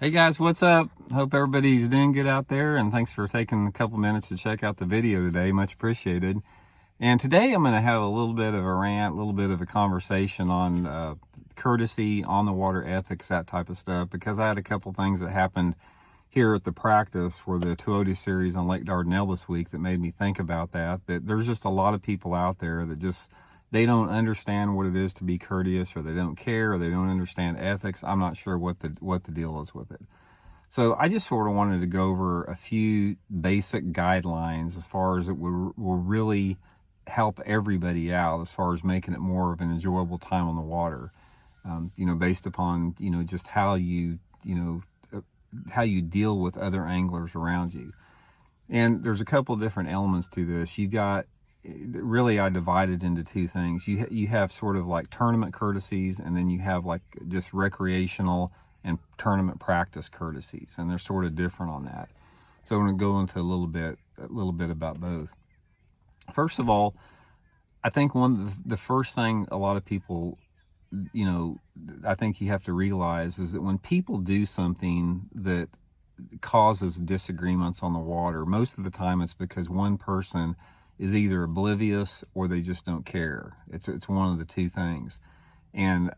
Hey guys, what's up? Hope everybody's doing good out there, and thanks for taking a couple minutes to check out the video today. Much appreciated. And today I'm going to have a little bit of a rant, a little bit of a conversation on courtesy, on the water ethics, that type of stuff, because I had a couple things that happened here at the practice for the Tuota series on Lake Dardanelle this week that made me think about that there's just a lot of people out there that just, they don't understand what it is to be courteous, or they don't care, or they don't understand ethics. I'm not sure what the deal is with it. So I just sort of wanted to go over a few basic guidelines as far as it will really help everybody out as far as making it more of an enjoyable time on the water. Based upon, just how you deal with other anglers around you. And there's a couple different elements to this. You got, really I divided into two things. You have sort of like tournament courtesies, and then you have like just recreational and tournament practice courtesies, and they're sort of different on that. So I'm going to go into a little bit about both. First of all, I think the first thing a lot of people, I think you have to realize is that when people do something that causes disagreements on the water, most of the time it's because one person is either oblivious or they just don't care. It's one of the two things. And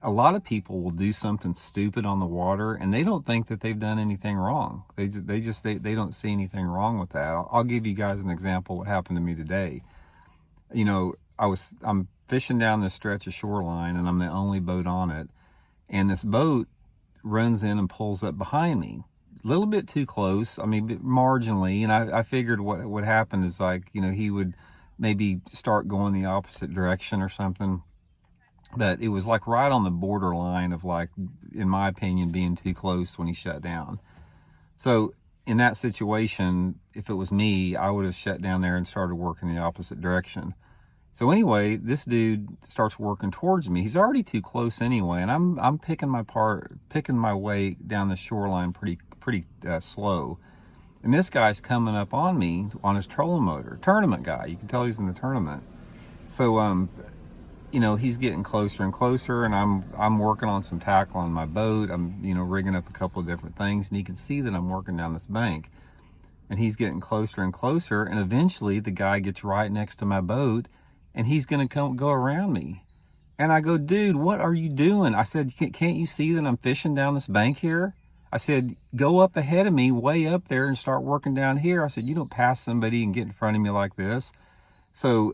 a lot of people will do something stupid on the water and they don't think that they've done anything wrong. They don't see anything wrong with that. I'll give you guys an example what happened to me today. I'm fishing down this stretch of shoreline, and I'm the only boat on it. And this boat runs in and pulls up behind me. A little bit too close, marginally. And I figured what would happen is he would maybe start going the opposite direction or something. But it was like right on the borderline of, like, in my opinion, being too close when he shut down. So in that situation, if it was me, I would have shut down there and started working the opposite direction. So anyway, this dude starts working towards me. He's already too close anyway, and I'm picking my way down the shoreline pretty slow. And this guy's coming up on me on his trolling motor. Tournament guy, you can tell he's in the tournament. So he's getting closer and closer, and I'm working on some tackle on my boat. I'm rigging up a couple of different things, and he can see that I'm working down this bank. And he's getting closer and closer, and eventually the guy gets right next to my boat, and he's going to go around me. And I go, dude, what are you doing? I said, can't you see that I'm fishing down this bank here? I said, go up ahead of me, way up there, and start working down here. I said, you don't pass somebody and get in front of me like this. So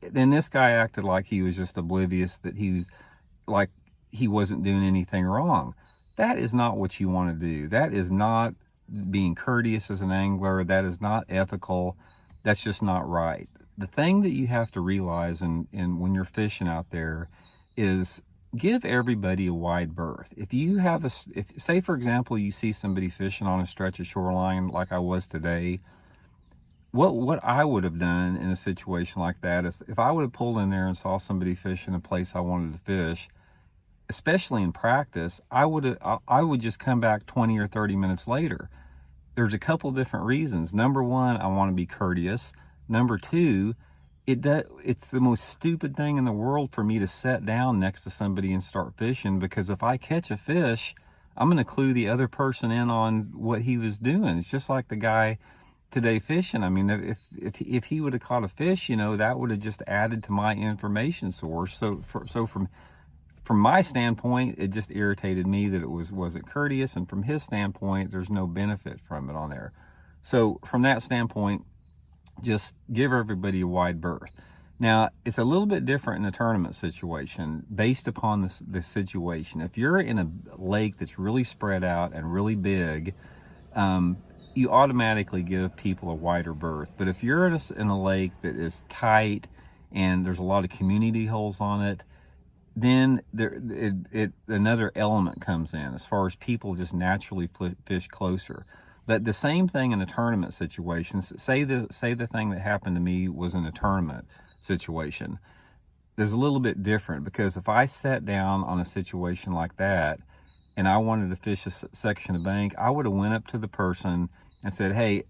then this guy acted like he was just oblivious, that he wasn't doing anything wrong. That is not what you want to do. That is not being courteous as an angler. That is not ethical. That's just not right. The thing that you have to realize when you're fishing out there is give everybody a wide berth. If you have say for example, you see somebody fishing on a stretch of shoreline like I was today, what I would have done in a situation like that, if I would have pulled in there and saw somebody fishing a place I wanted to fish, especially in practice, I would just come back 20 or 30 minutes later. There's a couple different reasons. Number one, I want to be courteous. Number two, it's the most stupid thing in the world for me to sit down next to somebody and start fishing, because if I catch a fish, I'm going to clue the other person in on what he was doing. It's just like the guy today fishing. If he would have caught a fish, that would have just added to my information source. So from my standpoint, it just irritated me that it wasn't courteous, and from his standpoint, there's no benefit from it on there. So from that standpoint, just give everybody a wide berth. Now, it's a little bit different in a tournament situation based upon this situation. If you're in a lake that's really spread out and really big, you automatically give people a wider berth. But if you're in a lake that is tight and there's a lot of community holes on it, then another element comes in as far as people just naturally fish closer. But the same thing in a tournament situation. Say the thing that happened to me was in a tournament situation. There's a little bit different, because if I sat down on a situation like that and I wanted to fish a section of bank, I would have went up to the person and said, hey,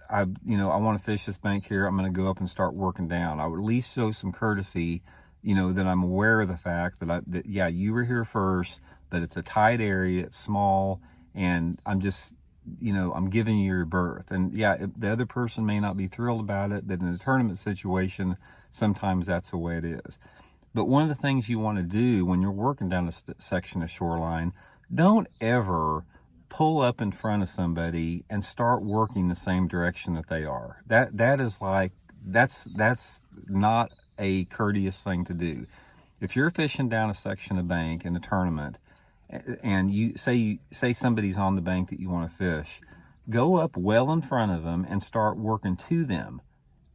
I want to fish this bank here. I'm going to go up and start working down. I would at least show some courtesy, that I'm aware of the fact that yeah, you were here first, but it's a tight area, it's small, and I'm just, I'm giving you your berth. And yeah, the other person may not be thrilled about it, but in a tournament situation, sometimes that's the way it is. But one of the things you want to do when you're working down a section of shoreline, don't ever pull up in front of somebody and start working the same direction that they are. That is like, that's not a courteous thing to do. If you're fishing down a section of bank in a tournament, and you say somebody's on the bank that you want to fish, go up well in front of them and start working to them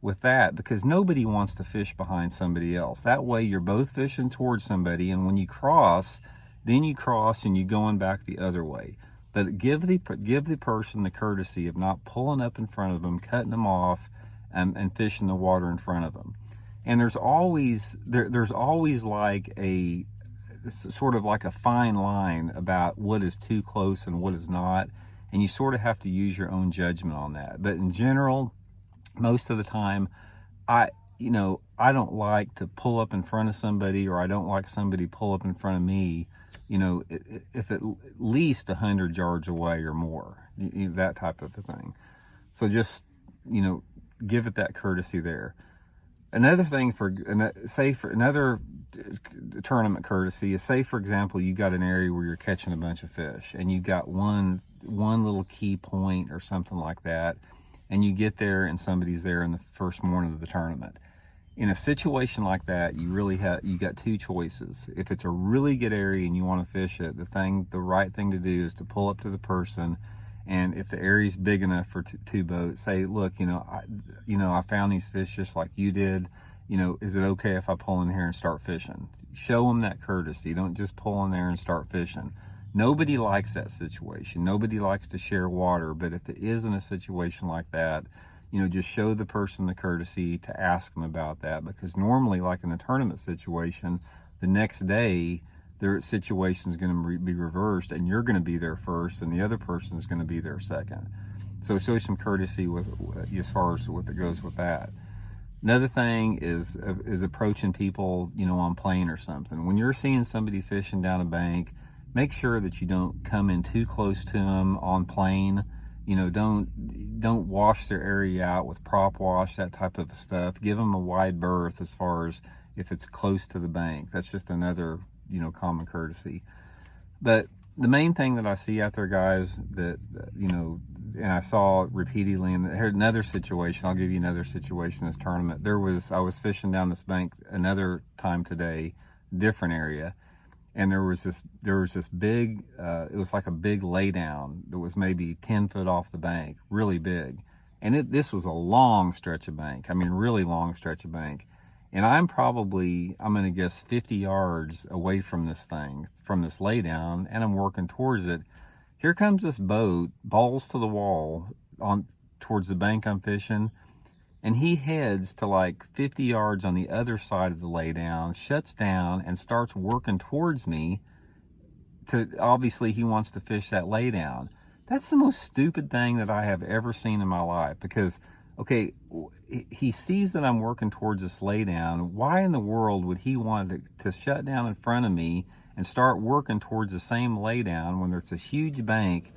with that, because nobody wants to fish behind somebody else. That way you're both fishing towards somebody, and when you cross, then you cross and you're going back the other way. But give the person the courtesy of not pulling up in front of them, cutting them off, and fishing the water in front of them. And there's always like a sort of like a fine line about what is too close and what is not, and you sort of have to use your own judgment on that. But in general, most of the time, I don't like to pull up in front of somebody, or I don't like somebody pull up in front of me, if at least 100 yards away or more, that type of a thing. So just, give it that courtesy there. Another thing for another tournament courtesy is, say for example, you got an area where you're catching a bunch of fish, and you got one little key point or something like that, and you get there and somebody's there in the first morning of the tournament. In a situation like that, you got two choices. If it's a really good area and you want to fish it, the right thing to do is to pull up to the person, and if the area's big enough for two boats, say, look, I found these fish just like you did. Is it okay if I pull in here and start fishing? Show them that courtesy. Don't just pull in there and start fishing. Nobody likes that situation. Nobody likes to share water, but if it is in a situation like that, just show the person the courtesy to ask them about that, because normally, like in a tournament situation, the next day, their situation is going to be reversed, and you're going to be there first, and the other person is going to be there second. So show some courtesy as far as what that goes with that. Another thing is approaching people, on plane or something. When you're seeing somebody fishing down a bank, make sure that you don't come in too close to them on plane. Don't wash their area out with prop wash, that type of stuff. Give them a wide berth as far as if it's close to the bank. That's just another, common courtesy. But the main thing that I see out there, guys, that, and I saw repeatedly, and here's another situation. I'll give you another situation this tournament. I was fishing down this bank another time today, different area, and there was this big, it was like a big laydown that was maybe 10 foot off the bank, really big. And this was a long stretch of bank. I mean, really long stretch of bank. And I'm going to guess 50 yards away from this laydown, and I'm working towards it. Here comes this boat, balls to the wall, towards the bank I'm fishing, and he heads to like 50 yards on the other side of the laydown, shuts down, and starts working towards me. Obviously, he wants to fish that laydown. That's the most stupid thing that I have ever seen in my life, because, okay, he sees that I'm working towards this laydown. Why in the world would he want to shut down in front of me and start working towards the same laydown when there's a huge bank,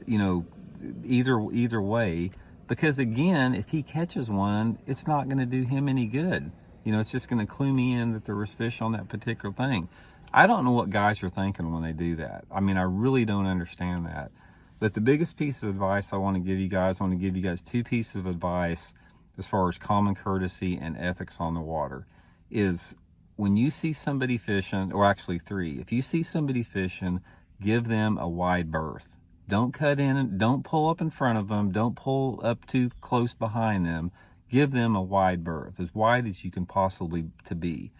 either way? Because again, if he catches one, it's not going to do him any good. It's just going to clue me in that there was fish on that particular thing. I don't know what guys are thinking when they do that. I mean, I really don't understand that. But the biggest piece of advice I want to give you guys two pieces of advice as far as common courtesy and ethics on the water, is when you see somebody fishing, or actually three, if you see somebody fishing, give them a wide berth. Don't cut in, don't pull up in front of them, don't pull up too close behind them. Give them a wide berth, as wide as you can possibly to be.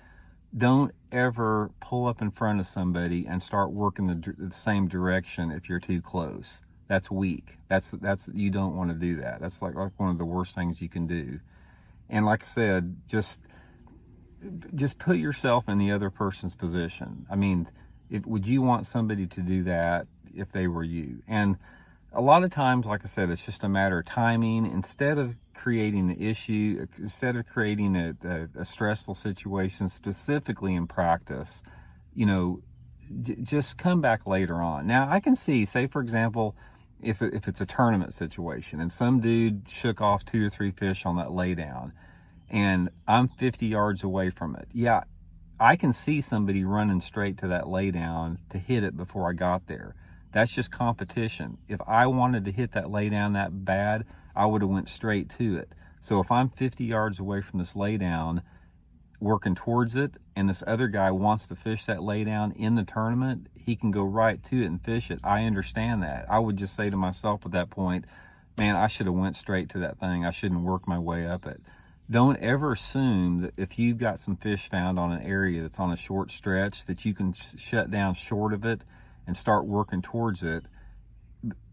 Don't ever pull up in front of somebody and start working the same direction if you're too close. That's weak. That's you don't want to do that. That's like one of the worst things you can do. And like I said, just put yourself in the other person's position. I mean, would you want somebody to do that if they were you? And a lot of times, like I said, it's just a matter of timing. Instead of creating an issue, instead of creating a stressful situation, specifically in practice, just come back later on. Now, I can see, say for example, if it's a tournament situation and some dude shook off 2 or 3 fish on that lay down and I'm 50 yards away from it. Yeah, I can see somebody running straight to that lay down to hit it before I got there. That's just competition. If I wanted to hit that lay down that bad, I would have went straight to it. So if I'm 50 yards away from this lay down, working towards it, and this other guy wants to fish that lay down in the tournament, he can go right to it and fish it. I understand that. I would just say to myself at that point, man, I should have went straight to that thing. I shouldn't work my way up it. Don't ever assume that if you've got some fish found on an area that's on a short stretch that you can shut down short of it and start working towards it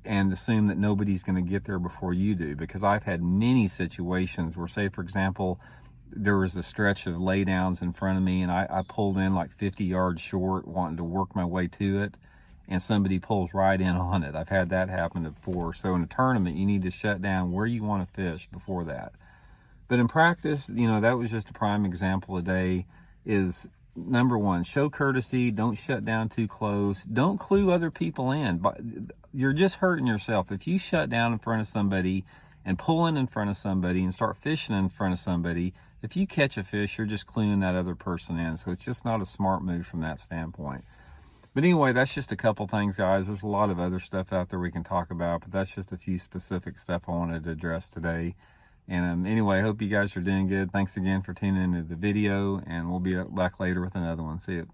and assume that nobody's going to get there before you do. Because I've had many situations where, say for example, there was a stretch of laydowns in front of me and I pulled in like 50 yards short wanting to work my way to it, and somebody pulls right in on it. I've had that happen before. So in a tournament, you need to shut down where you want to fish before that. But in practice, you know, that was just a prime example today. Is number one, show courtesy. Don't shut down too close. Don't clue other people in. But you're just hurting yourself. If you shut down in front of somebody and pull in front of somebody and start fishing in front of somebody, if you catch a fish, you're just cluing that other person in. So it's just not a smart move from that standpoint. But anyway, that's just a couple things, guys. There's a lot of other stuff out there we can talk about, but that's just a few specific stuff I wanted to address today. And anyway, I hope you guys are doing good. Thanks again for tuning into the video, and we'll be back later with another one. See you.